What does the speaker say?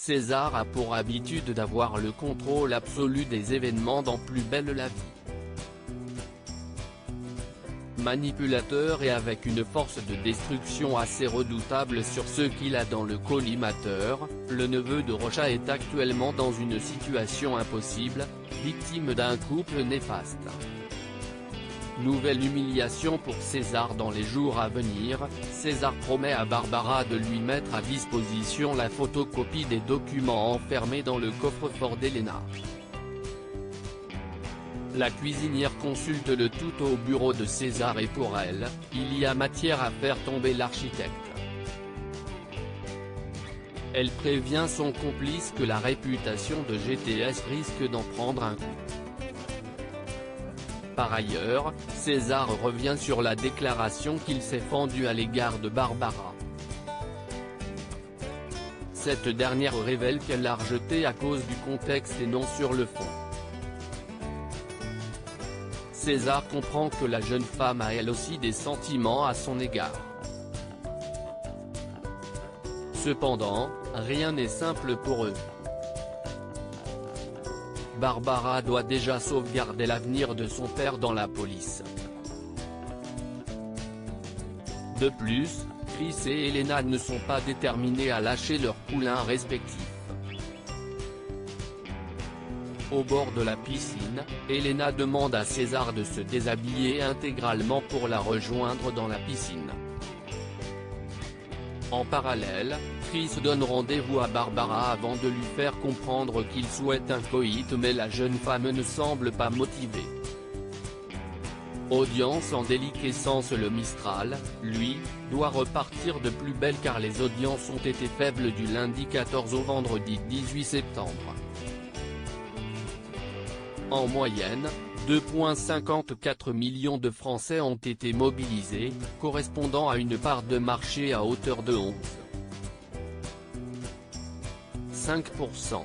César a pour habitude d'avoir le contrôle absolu des événements dans Plus belle la vie. Manipulateur et avec une force de destruction assez redoutable sur ce qu'il a dans le collimateur, le neveu de Rocha est actuellement dans une situation impossible, victime d'un couple néfaste. Nouvelle humiliation pour César dans les jours à venir, César promet à Barbara de lui mettre à disposition la photocopie des documents enfermés dans le coffre-fort d'Elena. La cuisinière consulte le tout au bureau de César et pour elle, il y a matière à faire tomber l'architecte. Elle prévient son complice que la réputation de GTS risque d'en prendre un coup. Par ailleurs, César revient sur la déclaration qu'il s'est fendue à l'égard de Barbara. Cette dernière révèle qu'elle l'a rejeté à cause du contexte et non sur le fond. César comprend que la jeune femme a elle aussi des sentiments à son égard. Cependant, rien n'est simple pour eux. Barbara doit déjà sauvegarder l'avenir de son père dans la police. De plus, Chris et Elena ne sont pas déterminés à lâcher leurs poulains respectifs. Au bord de la piscine, Elena demande à César de se déshabiller intégralement pour la rejoindre dans la piscine. En parallèle, Chris donne rendez-vous à Barbara avant de lui faire comprendre qu'il souhaite un coït mais la jeune femme ne semble pas motivée. Audience en déliquescence. Le Mistral, lui, doit repartir de plus belle car les audiences ont été faibles du lundi 14 au vendredi 18 septembre. En moyenne, 2,54 millions de Français ont été mobilisés, correspondant à une part de marché à hauteur de 11,5%.